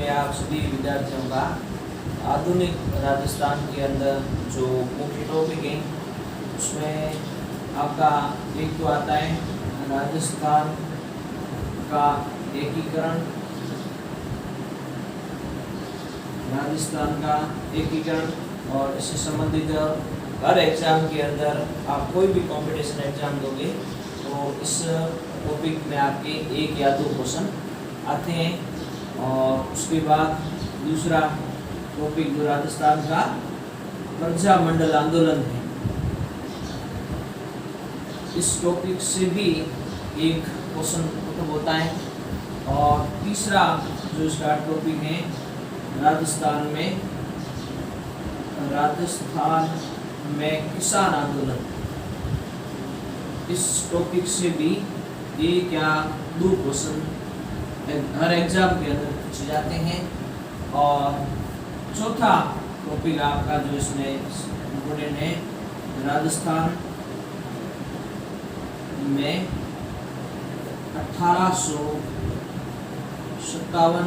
में आप सभी विद्यार्थियों का आधुनिक राजस्थान के अंदर जो मुख्य टॉपिक है उसमें आपका एक तो आता है राजस्थान का एकीकरण। राजस्थान का एकीकरण और इससे संबंधित हर एग्ज़ाम के अंदर आप कोई भी कंपटीशन एग्ज़ाम दोगे तो इस टॉपिक में आपके एक या दो क्वेश्चन आते हैं। और उसके बाद दूसरा टॉपिक जो राजस्थान का प्रजा मंडल आंदोलन है, इस टॉपिक से भी एक क्वेश्चन होता है। और तीसरा जो इसका टॉपिक है राजस्थान में किसान आंदोलन, इस टॉपिक से भी एक या दो क्वेश्चन हर एग्जाम के अंदर पूछे जाते हैं। और चौथा टॉपिक आपका जो इसमें इम्पोर्टेंट है राजस्थान में 1857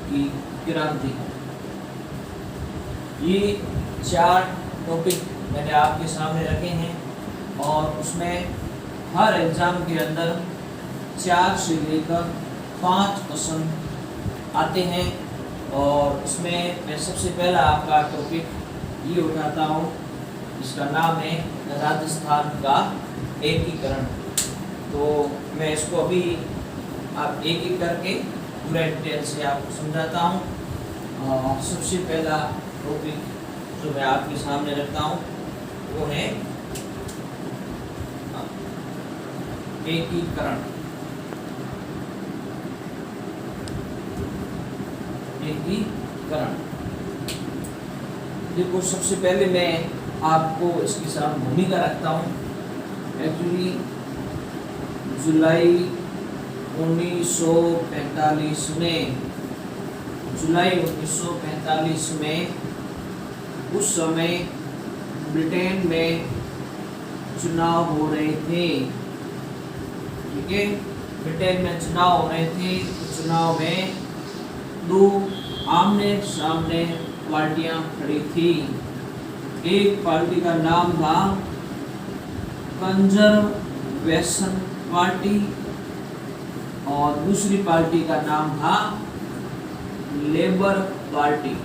की क्रांति। ये चार टॉपिक मैंने आपके सामने रखे हैं और उसमें हर एग्ज़ाम के अंदर 4 से लेकर 5 क्वेश्चन आते हैं। और इसमें मैं सबसे पहला आपका टॉपिक ये उठाता हूँ, इसका नाम है राजस्थान का एकीकरण। तो मैं इसको अभी आप एक एक करके पूरा डिटेल से आपको समझाता हूँ। और सबसे पहला टॉपिक जो मैं आपके सामने रखता हूँ वो है एकीकरण। एकीकरण देखो, सबसे पहले मैं आपको इसकी साथ भूमिका रखता हूँ। एक्चुअली जुलाई 1945 में उस समय ब्रिटेन में चुनाव हो रहे थे। ठीक है, ब्रिटेन में चुनाव हो रहे थे। चुनाव में दो आमने सामने पार्टियां खड़ी थी। एक पार्टी का नाम था कंजर्वेशन पार्टी और दूसरी पार्टी का नाम था लेबर पार्टी।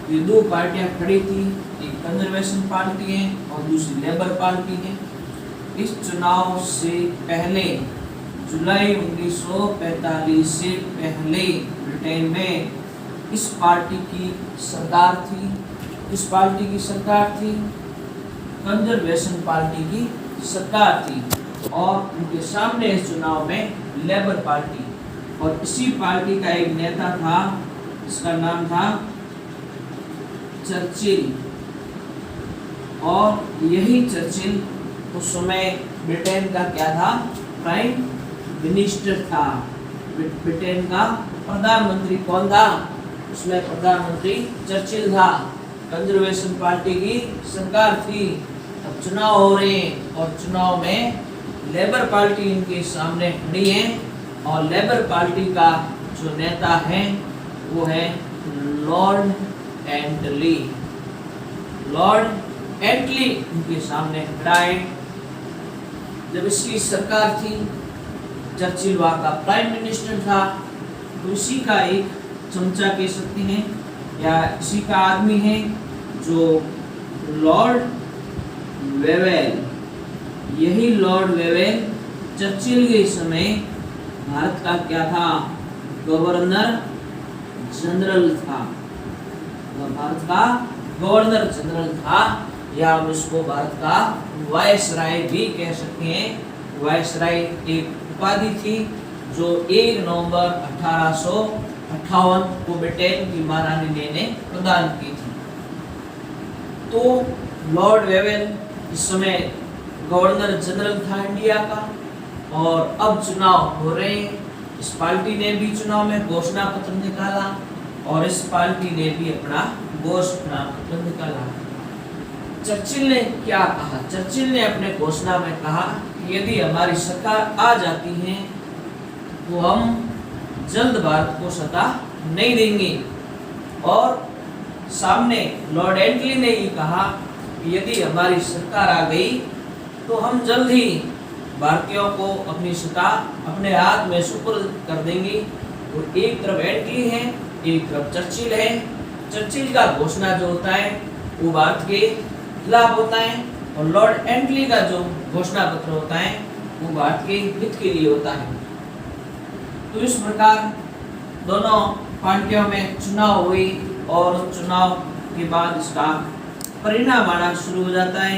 ये दो पार्टियां खड़ी थी, एक कंजर्वेशन पार्टी है और दूसरी लेबर पार्टी है। इस चुनाव से पहले जुलाई 1945 से पहले ब्रिटेन में इस पार्टी की सरकार थी। इस पार्टी की सरकार थी, कंजर्वेशन पार्टी की सरकार थी। और उनके सामने इस चुनाव में लेबर पार्टी और इसी पार्टी का एक नेता था, इसका नाम था चर्चिल। और यही चर्चिल उस समय ब्रिटेन का क्या था, प्राइम मिनिस्टर था। ब्रिटेन का प्रधानमंत्री कौन था, उसमें प्रधानमंत्री चर्चिल था। कंजर्वेशन पार्टी की सरकार थी। अब चुनाव हो रहे हैं और चुनाव में लेबर पार्टी इनके सामने खड़ी है और लेबर पार्टी का जो नेता है वो है लॉर्ड एंटली। लॉर्ड एंटली इनके सामने खड़ा है। जब इसकी सरकार थी, चर्चिल वहाँ का प्राइम मिनिस्टर था, तो इसी का एक चमचा कह सकते हैं या इसी का आदमी है जो लॉर्ड वेवेल। यही लॉर्ड वेवेल चर्चिल के समय भारत का क्या था, गवर्नर जनरल था। भारत का गवर्नर जनरल था या हम इसको भारत का वायसराय भी कह सकते हैं। वायसराय एक उपाधि थी जो 1 नवंबर 1858 को ब्रिटेन की महारानी ने प्रदान की थी। तो लॉर्ड वेवेल इस समय गवर्नर जनरल था इंडिया का और अब चुनाव हो रहे हैं। इस पार्टी ने भी चुनाव में घोषणा पत्र निकाला और इस पार्टी ने भी अपना घोषणा पत्र निकाला। चर्चिल ने क्या कहा, चर्चिल ने अपने घोषणा में कहा कि यदि हमारी सरकार आ जाती है तो हम जल्द भारत को स्वतंत्र नहीं देंगे। और सामने लॉर्ड एटली ने ये कहा कि यदि हमारी सरकार आ गई तो हम जल्द ही भारतीयों को अपनी सत्ता अपने हाथ में सुपुर्द कर देंगे। और एक तरफ एटली है, एक तरफ चर्चिल है। चर्चिल का घोषणा जो होता है वो भारत के खिलाफ होता है, और लॉर्ड एटली का जो घोषणा पत्र होता है वो भारत के हित के लिए होता है। तो इस प्रकार दोनों पार्टियों में चुनाव हुई, और चुनाव के बाद इसका परिणाम आना शुरू हो जाता है,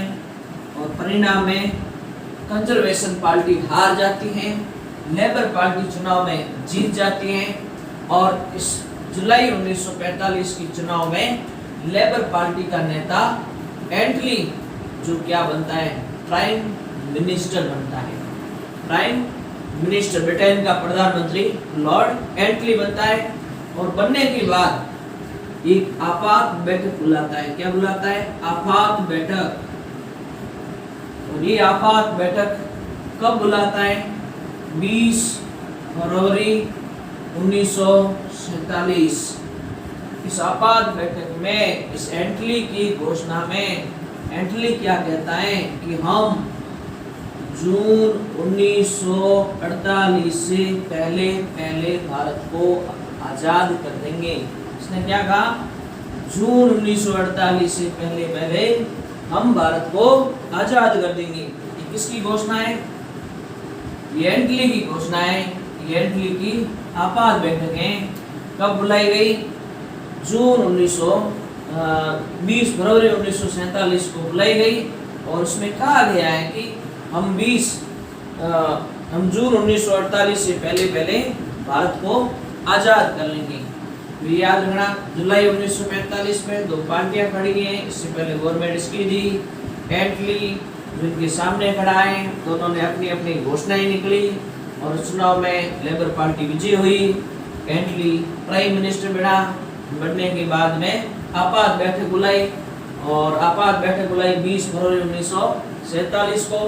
और परिणाम में कंजर्वेशन पार्टी हार जाती है, लेबर पार्टी चुनाव में जीत जाती है। और इस जुलाई 1945 की चुनाव में लेबर पार्टी का नेता एटली जो क्या बनता है, प्राइम मिनिस्टर बनता है। प्राइम मिनिस्टर, ब्रिटेन का प्रधानमंत्री लॉर्ड एटली बनता है। और बनने के बाद एक आपात बैठक बुलाता है। क्या बुलाता है? आपात बैठक। और ये आपात बैठक कब बुलाता है? 20 फरवरी 1947। इस आपात बैठक में इस एटली की घोषणा में एटली क्या कहता है कि हम जून 1948 से पहले भारत को आजाद कर देंगे। इसने क्या कहा? जून 1948 से पहले हम भारत को आजाद कर देंगे। ये किसकी घोषणा है? ये एटली की घोषणा है। ये एटली की आपात बैठकें कब बुलाई गई? जून 20 फरवरी 1947 को बुलाई गई। और उसमें कहा गया है कि हम जून 1948 से पहले भारत को आजाद कर लेंगे। तो याद रखना, जुलाई 1945 में दो पार्टियां खड़ी हैं। इससे पहले गवर्नमेंट इसकी थी, एटली जिनके सामने खड़ा है, दोनों ने अपनी अपनी घोषणाएं निकली, और चुनाव में लेबर पार्टी विजयी हुई। एटली प्राइम मिनिस्टर बना। बनने के बाद में आपात बैठक बुलाई, और आपात बैठक बुलाई 20 फरवरी 1947 को।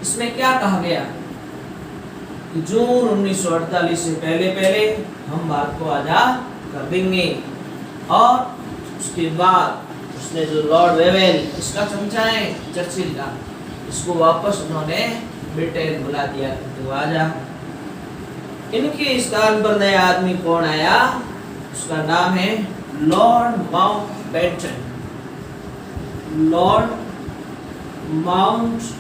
इसमें क्या कहा गया कि जून 1948 से पहले हम भारत को आजाद कर देंगे। और उसके बाद उसने जो लॉर्ड वेवेल, इसका चमचा है चर्चिल का, इसको वापस उन्होंने ब्रिटेन बुला दिया तो आजा। इनके स्थान पर नया आदमी कौन आया? उसका नाम है लॉर्ड माउंटबेटन। लॉर्ड माउंटबेटन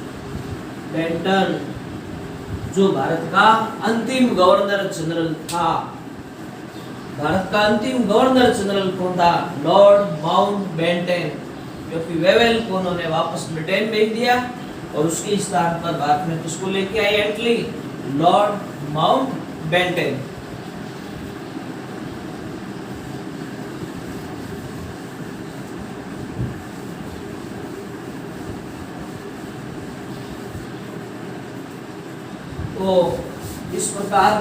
जो भारत का अंतिम गवर्नर जनरल था। भारत का अंतिम गवर्नर जनरल कौन था? Lord Mountbatten. क्योंकि वेवेल को उन्होंने वापस ब्रिटेन भेज दिया, और उसके स्थान पर भारत में किसको लेके आए? एटली। Lord Mountbatten. तो इस प्रकार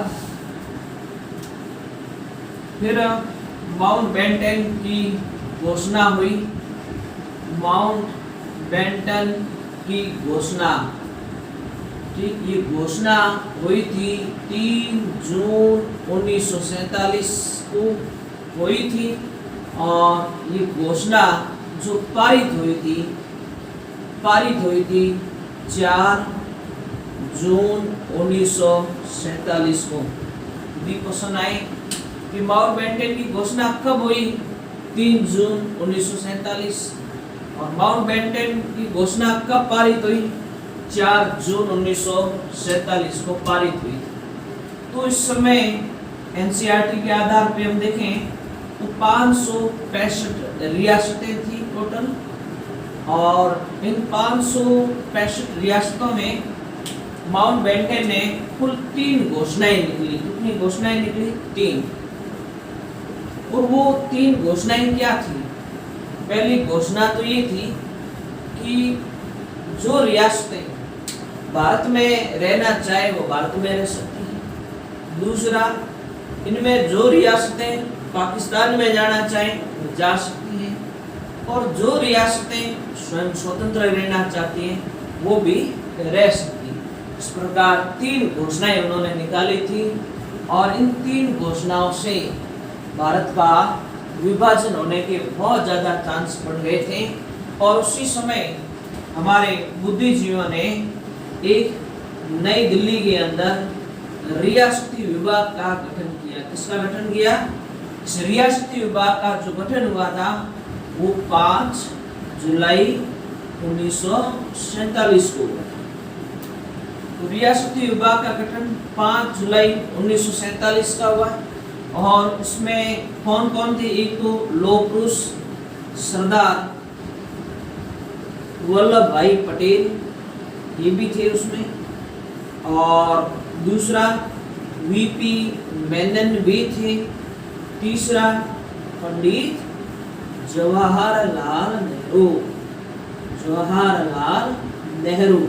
फिर माउंटबेटन की घोषणा हुई। माउंटबेटन की घोषणा, ठीक, ये घोषणा हुई थी 3 जून 1947 को हुई थी। और ये घोषणा जो पारित हुई थी 4 जून 1947 को। भी क्वेश्चन आए कि माउंटबेटन की घोषणा कब हुई? 3 जून 1947। और माउंटबेटन की घोषणा कब पारित हुई? 4 जून 1947 को पारित हुई। तो इस समय एनसीईआरटी के आधार पे हम देखें तो 565 रियासतें थी टोटल। और इन 565 रियासतों में माउंटबेटन ने कुल 3 घोषणाएं निकली। कितनी घोषणाएं निकली? 3। और वो 3 घोषणाएं क्या थी? पहली घोषणा तो ये थी कि जो रियासतें भारत में रहना चाहे वो भारत में रह सकती हैं। दूसरा, इनमें जो रियासतें पाकिस्तान में जाना चाहें वो जा सकती हैं। और जो रियासतें स्वयं स्वतंत्र रहना चाहती हैं वो भी रह सकती हैं। इस प्रकार 3 घोषणाएं उन्होंने निकाली थी। और इन 3 घोषणाओं से भारत का विभाजन होने के बहुत ज़्यादा चांस बढ़ गए थे और उसी समय हमारे बुद्धिजीवियों ने एक नई दिल्ली के अंदर रियासती विभाग का गठन किया। किसका गठन किया? इस रियासती विभाग का जो गठन हुआ था वो 5 जुलाई 1947 को हुआ। तो रियासती विभाग का गठन 5 जुलाई 1947 का हुआ और उसमें कौन कौन थे? एक तो लौह पुरुष सरदार वल्लभ भाई पटेल ये भी थे उसमें, और दूसरा वीपी मेनन भी थे, तीसरा पंडित जवाहरलाल नेहरू।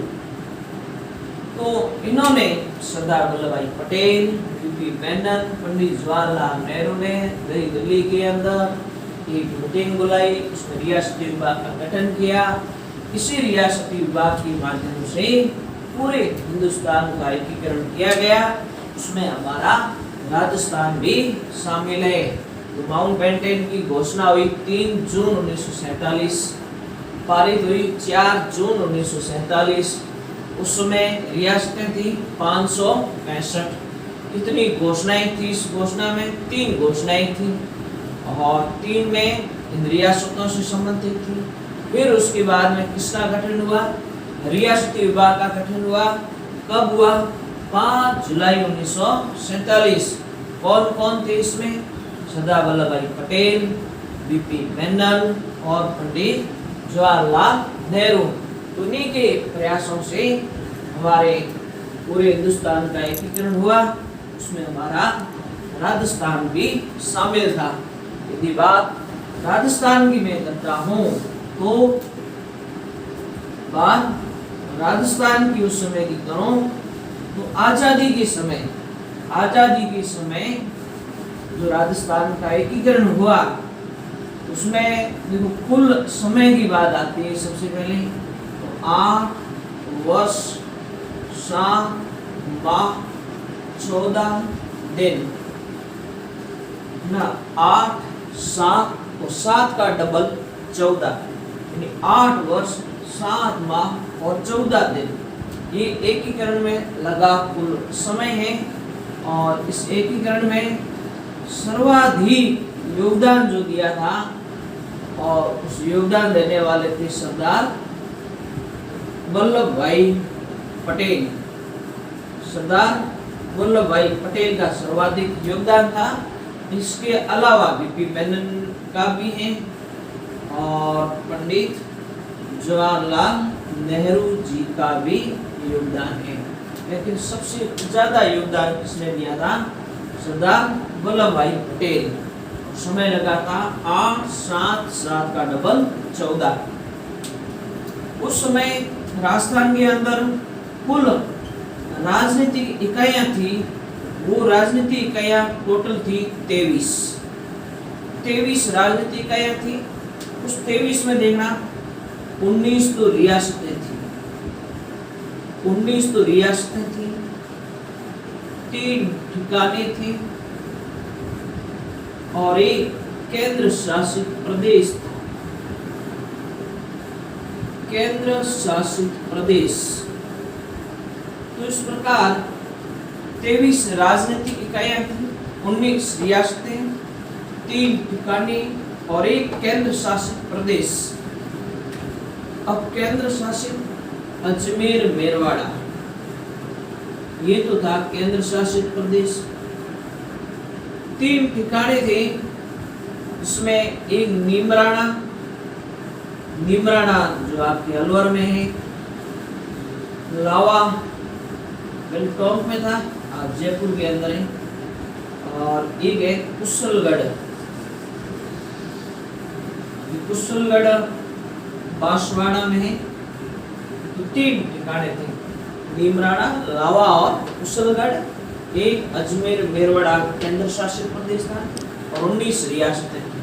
तो इन्होंने सरदार वल्लभ भाई पटेल, वीपी मेनन, पंडित जवाहरलाल नेहरू ने नई दिल्ली के अंदर एक मीटिंग बुलाई, उसमें रियासती विभाग का गठन किया। इसी रियासती विभाग के माध्यम से पूरे हिंदुस्तान का एकीकरण किया गया। उसमें हमारा राजस्थान भी शामिल है। तो माउंटबेटन की घोषणा हुई 3 जून 1947, पारित हुई 4 जून 1947। उस समय रियासतें थी 565। कितनी घोषणाएं थी? इस घोषणा में 3 घोषणाएं थी और 3 में इन रियासतों से संबंधित थी। फिर उसके बाद में किसका गठन हुआ? रियासती विभाग का गठन हुआ। कब हुआ? 5 जुलाई 1947। कौन कौन थे इसमें? सरदार वल्लभ भाई पटेल, वीपी मेनन और पंडित जवाहरलाल नेहरू। तो इन्हीं के प्रयासों से हमारे पूरे हिंदुस्तान का एकीकरण हुआ। उसमें हमारा राजस्थान भी शामिल था। यदि बात राजस्थान की मैं करता हूँ तो बात राजस्थान की उस समय की करूं तो आजादी के समय जो राजस्थान का एकीकरण हुआ उसमें देखो कुल समय की बात आती है। सबसे पहले तो 8 वर्ष 7 माह 14 दिन ना, 8 7 और 7 का डबल 14, यानी 8 वर्ष 7 माह और 14 दिन ये एकीकरण में लगा कुल समय है। और इस एकीकरण में सर्वाधिक योगदान जो दिया था और उस योगदान देने वाले थे सरदार वल्लभ भाई पटेल। सरदार वल्लभ भाई पटेल का सर्वाधिक योगदान था। इसके अलावा वीपी मेनन का भी है और पंडित जवाहरलाल नेहरू जी का भी योगदान है। लेकिन सबसे ज्यादा योगदान किसने दिया था? सरदार वल्लभ भाई पटेल। समय लगा था 8 7 7 का डबल 14। उस समय राजस्थान के अंदर कुल राजनीतिक इकाइयां थी, वो राजनीतिक इकाइयां टोटल थी 23 राजनीतिक इकाइयां थी। उस 23 में देखना 19 तो रियासतें थी, 3 ठिकाने थे और एक केंद्र शासित प्रदेश था। तो इस प्रकार 23 राजनीतिक इकाइयां थी, 19 रियासतें, 3 ठिकाने और एक केंद्र शासित प्रदेश। अब केंद्र शासित अजमेर मेरवाड़ा ये तो था केंद्र शासित प्रदेश। 3 ठिकाने थे, इसमें एक नीमराणा जो आपके अलवर में है, लावा गंगटोक में था, आप जयपुर के अंदर है, और एक है कुशलगढ़ बांसवाड़ा में है। तो 3 ठिकाने थे, नीमराणा, लावा और कुशलगढ़। एक अजमेर मेरवाड़ा केंद्र शासित प्रदेश था और 19 रियासतें थी।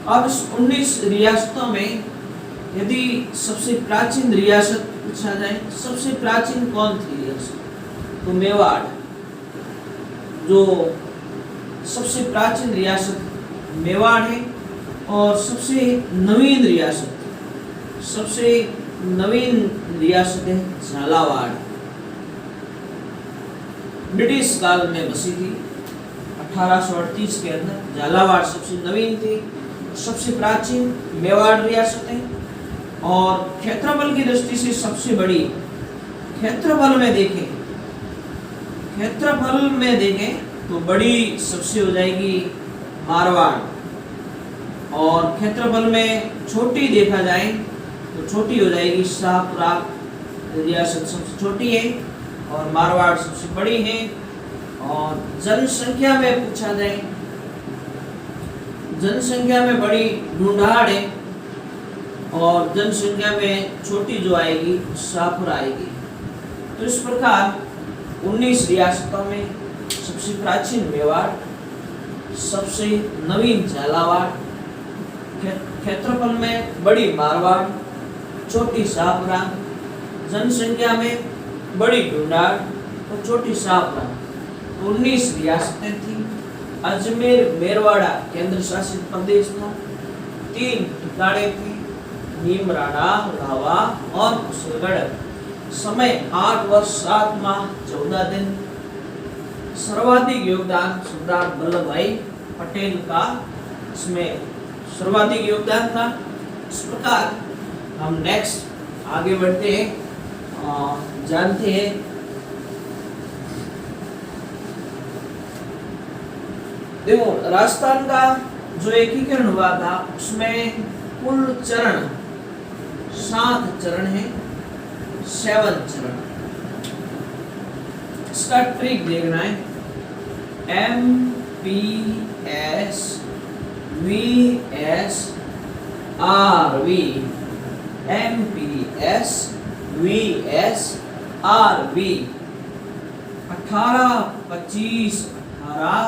अब इस 19 रियासतों में यदि सबसे प्राचीन रियासत पूछा जाए, सबसे प्राचीन कौन थी रियासत? तो मेवाड़, जो सबसे प्राचीन रियासत मेवाड़ है और सबसे नवीन रियासत है झालावाड़। ब्रिटिश काल में बसी थी 1838 के अंदर। झालावाड़ सबसे नवीन थी, सबसे प्राचीन मेवाड़ रियासत है और क्षेत्रफल की दृष्टि से सबसे बड़ी। क्षेत्रफल में देखें तो बड़ी सबसे हो जाएगी मारवाड़, और क्षेत्रफल में छोटी देखा जाए तो छोटी हो जाएगी शाहपुरा रियासत सबसे छोटी है और मारवाड़ सबसे बड़ी है। और जनसंख्या में पूछा जाए, जनसंख्या में बड़ी ढूंढाड़ है और जनसंख्या में छोटी जो आएगी शाहपुरा आएगी। तो इस प्रकार 19 रियासतों में सबसे प्राचीन मेवाड़, सबसे नवीन झालावाड़, क्षेत्रफल में बड़ी मारवाड़, छोटी शाहपुरा, जनसंख्या में बड़ी ढूंढाड़ और छोटी शाहपुरा, 19 रियासतें थी। अजमेर मेरवाड़ा केंद्र शासित प्रदेश था। 3 ठिकाने थे, नीमराणा, रावा और कुशलगढ़। समय 8 वर्ष 7 माह 14 दिन। सर्वाधिक योगदान सरदार वल्लभ भाई पटेल का इसमें सर्वाधिक योगदान था। इस प्रकार हम नेक्स्ट आगे बढ़ते हैं, जानते हैं देखो राजस्थान का जो एकीकरण हुआ था उसमें कुल चरण 7 चरण है, 7 चरण। इसका ट्रिक देखना है, MPS VS RV, MPS VS RV 18, 25, 18,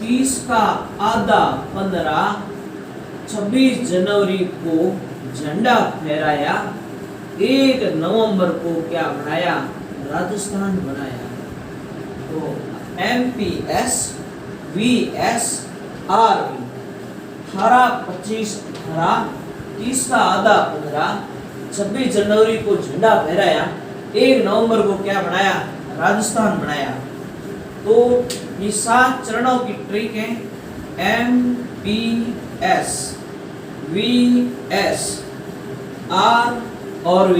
30 का आधा 15, 26 जनवरी को झंडा फहराया, 1 नवंबर को क्या बनाया, राजस्थान बनाया। तो MPS VS RV 18, 25, 18, 30 का आधा 15, 26 जनवरी को झंडा फहराया, 1 नवंबर को क्या बनाया, राजस्थान बनाया। तो ये 7 चरणों की ट्रिक है, MPS VS R और V।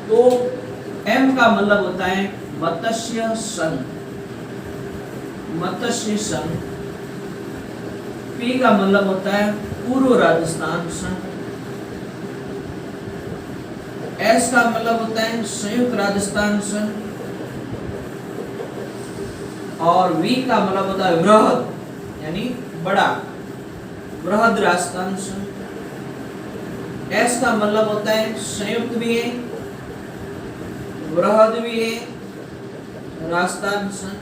तो M का मतलब होता है मत्स्य संघ, मत्स्य संघ। P का मतलब होता है पूर्व राजस्थान संघ। S का मतलब होता है संयुक्त राजस्थान संघ और V का मतलब होता है बृहद यानी बड़ा, बृहद राजस्थान संघ। S का मतलब होता है संयुक्त भी है, बृहद भी है, राजस्थान संघ।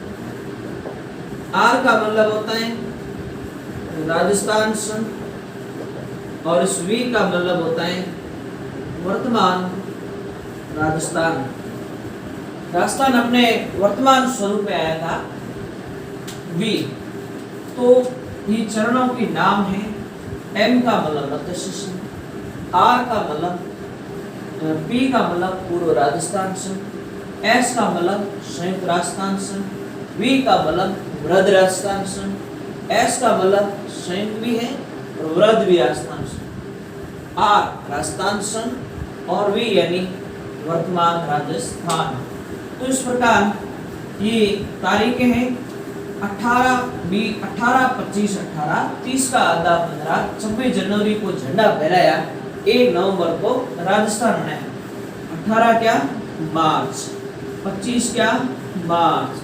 R का मतलब होता है राजस्थान संघ और इस V का मतलब होता है वर्तमान राजस्थान। राजस्थान अपने वर्तमान स्वरूप में आया था V। तो ये चरणों के नाम है। M का मतलब मत्स्य संघ, R का मतलब P का मतलब पूर्व राजस्थान संघ, S का मतलब संयुक्त राजस्थान संघ, V का मतलब वृहद राजस्थान संघ, S का मतलब संयुक्त भी है और वृहद भी राजस्थान संघ, R राजस्थान संघ और V यानी वर्तमान राजस्थान। तो इस प्रकार ये तारीखें हैं 18, 25, 18, 30 का आधा 15, 26 जनवरी को झंडा फहराया, 1 नवंबर को राजस्थान बनाया। 18 क्या, मार्च, 25 क्या, मार्च,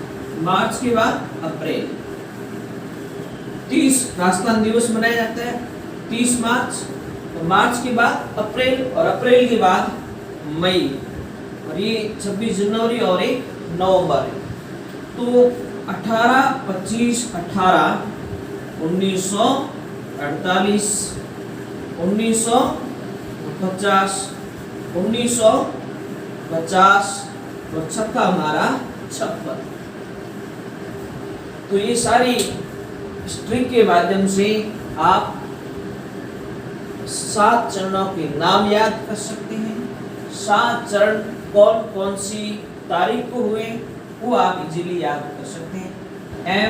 मार्च के बाद अप्रैल, 30 राजस्थान दिवस मनाया जाता है 30 मार्च, तो मार्च के बाद अप्रैल और अप्रैल के बाद मई, और ये 26 जनवरी और 1 नवंबर है। तो 18, 25, 18 1948, 1950, 1950 और छक्का हमारा 56। तो ये सारी ट्रिक के माध्यम से आप 7 चरणों के नाम याद कर सकते हैं। 7 चरण कौन कौन सी तारीख को हुए वो आप इजीली याद कर सकते हैं।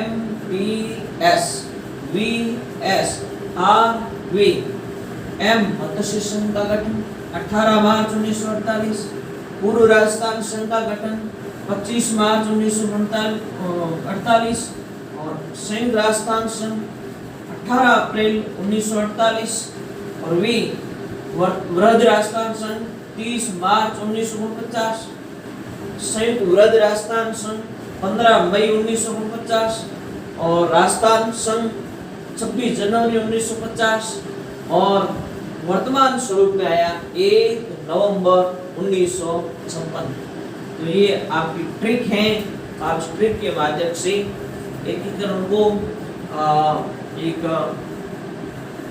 MPS, VS, RV। M मत्स्य संघ का गठन 18 मार्च 1948, पूर्व राजस्थान संघ का गठन 25 मार्च 1948 और संयुक्त राजस्थान संघ 18 अप्रैल 1948 और वी वृहद राजस्थान संघ 30 मार्च 1949, संयुक्त वृहद राजस्थान संघ 15 मई 1949 और राजस्थान संघ 26 जनवरी 1950 और वर्तमान स्वरूप में आया 1 नवंबर 1956। तो ये आपकी ट्रिक है। आप इस ट्रिक के माध्यम से एकीकरण को एक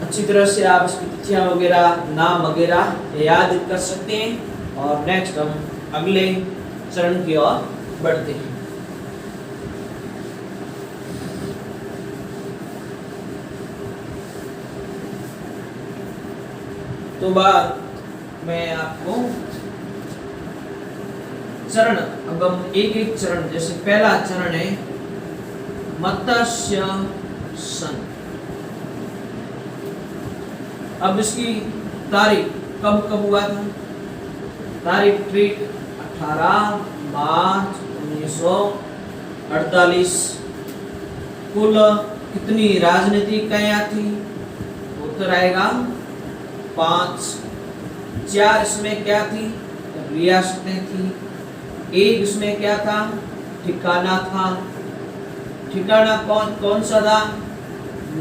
अच्छी तरह से आप इसकी तिथियां वगैरह नाम वगैरह याद कर सकते हैं। और नेक्स्ट हम अगले चरण की ओर बढ़ते हैं। तो बाद मैं आपको चरण, अब हम एक एक चरण, जैसे पहला चरण है मत्स्य संघ। अब इसकी तारीख कब कब हुआ था? तारीख ट्रिक 18 मार्च 1948। कुल कितनी राजनीतिक इकाइयां थी? उत्तर आएगा 5। 4 इसमें क्या थी? रियासतें थी। 1 इसमें क्या था? ठिकाना था। ठिकाना कौन कौन सा था?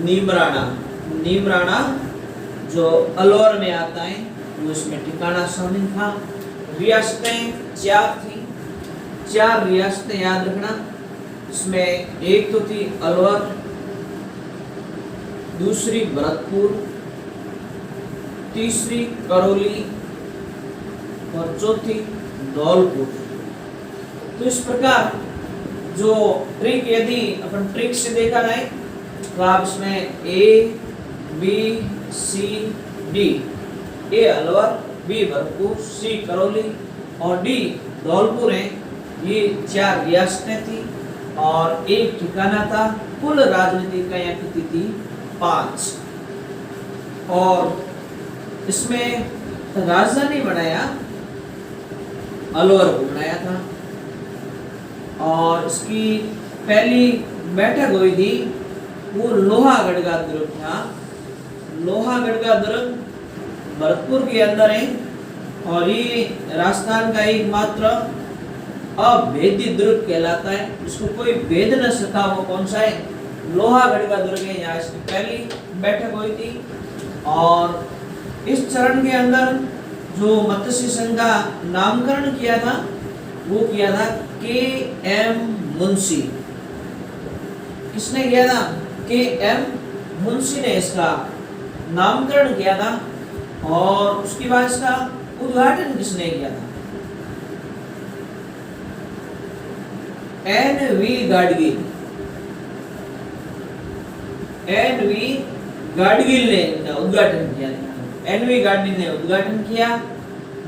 नीमराणा। नीमराणा जो अलवर में आता है वो इसमें ठिकाना शामिल था। रियासतें 4 थी। 4 रियासतें याद रखना। इसमें एक तो थी अलवर, दूसरी भरतपुर, तीसरी करौली और चौथी धौलपुर। तो इस प्रकार जो ट्रिक, यदि अपन ट्रिक से देखा जाए तो आप इसमें A, B, C, D, A Alwar, B Bharatpur, C Karauli और D धौलपुर है। ये 4 रियासतें थी और 1 ठिकाना था। कुल राजनीतिक इकाइयां कितनी थी? 5। और इसमें राजधानी बनाया अलवर को बनाया था। और इसकी पहली बैठक हुई थी वो लोहागढ़ का दुर्ग था। लोहागढ़ का दुर्ग भरतपुर के अंदर है और ये राजस्थान का एकमात्र अभेद्य दुर्ग कहलाता है। इसको कोई भेद न सका वो कौन सा है? लोहागढ़ का दुर्ग है। यहाँ इसकी पहली बैठक हुई थी। और इस चरण के अंदर जो मत्स्य संघ का नामकरण किया था वो किया था K.M. मुंशी। किसने किया था? K.M. मुंशी ने इसका नामकरण किया था। और उसके बाद इसका उद्घाटन किसने किया था? N.V. गाडगिल। N.V. गाडगिल ने उद्घाटन किया था। N.V. गाडगिल ने उद्घाटन किया।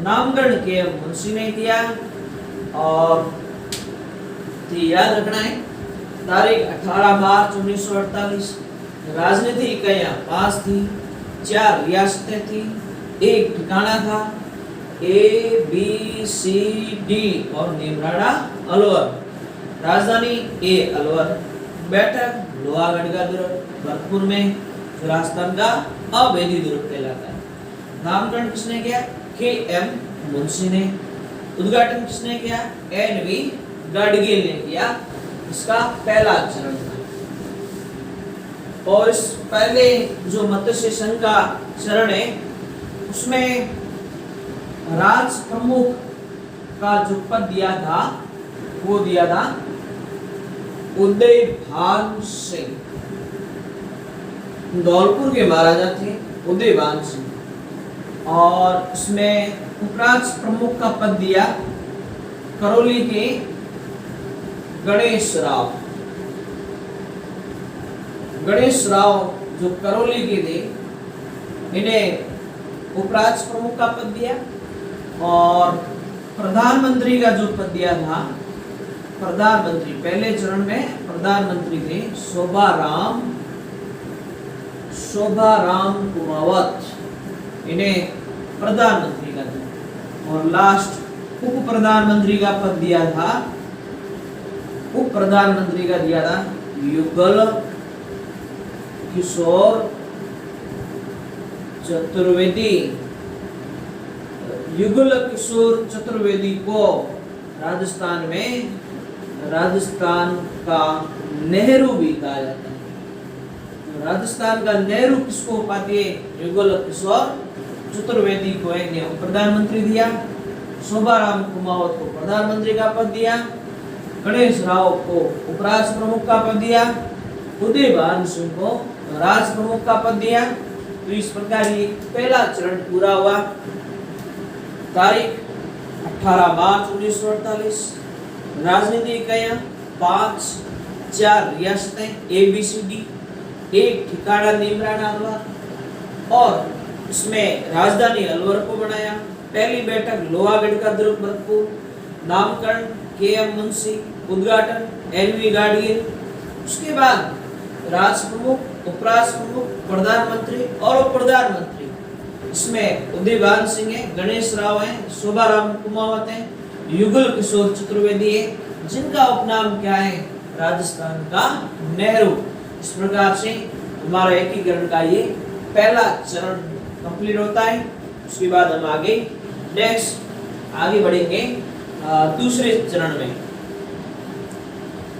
नामकरण K.M. मुंशी ने किया। और याद रखना है तारीख 18 मार्च 1948। राजनीतिक इकाइयां 5 थी। 4 रियासतें थी। 1 ठिकाना था A, B, C, D और नीमराणा अलवर। राजधानी A अलवर। बैठक लोहागढ़ का दुर्ग भरतपुर में, राजस्थान का अभेद्य दुर्ग कहलाता है। नामकरण किसने किया? K.M. मुंशी ने। उद्घाटन किसने किया? N.V. गाडगिल ने किया। इसका पहला चरण था। और इस पहले जो मत्स्य संघ का चरण है उसमें राज प्रमुख का जो पद दिया था वो दिया था उदय भान सिंह। धौलपुर के महाराजा थे उदय भान सिंह। और इसमें उपराष्ट्र प्रमुख का पद दिया करौली के गणेश राव। गणेश राव जो करौली के थे, इन्हें उपराष्ट्र प्रमुख का पद दिया और प्रधानमंत्री का जो पद दिया था, प्रधानमंत्री पहले चरण में प्रधानमंत्री थे शोभाराम कुमावत, इन्हें प्रधानमंत्री का दिया और लास्ट उप प्रधानमंत्री का पद दिया था, उप प्रधानमंत्री का दिया था युगल किशोर चतुर्वेदी। युगल किशोर चतुर्वेदी को राजस्थान में राजस्थान का नेहरू भी कहा जाता है। तो राजस्थान का नेहरू किसको उपाधि है? युगल किशोर चतुर्वेदी को इन्हें प्रधानमंत्री दिया, शोभाराम कुमावत को प्रधानमंत्री का पद दिया, गणेश राव को उपराष्ट्र प्रमुख का पद दिया, उदय भान सिंह को राष्ट्र प्रमुख का पद दिया। तो इस प्रकार ये पहला चरण पूरा हुआ। तारीख 18 मार्च 1948। राजनीति इकाइयां 5, 4 रियासतें ABCD, 1 ठिकाना नीमरा नारवा और इसमें राजधानी अलवर को बनाया। पहली बैठक लोहागढ़ का दुर्गपुर, नामकरण KM मुंशी, उद्घाटन NV गाडगिल। उसके बाद राष्ट्र प्रमुख, उपराष्ट्र प्रमुख, प्रधानमंत्री और उप प्रधानमंत्री, इसमें उदय भान सिंह है, गणेश राव है, शोभाराम कुमावत है, युगल किशोर चतुर्वेदी है, जिनका उपनाम क्या है? राजस्थान का नेहरू। इस प्रकार से हमारा एकीकरण का ये पहला चरण कंप्लीट होता है। उसके बाद हम आगे बढ़ेंगे दूसरे चरण में।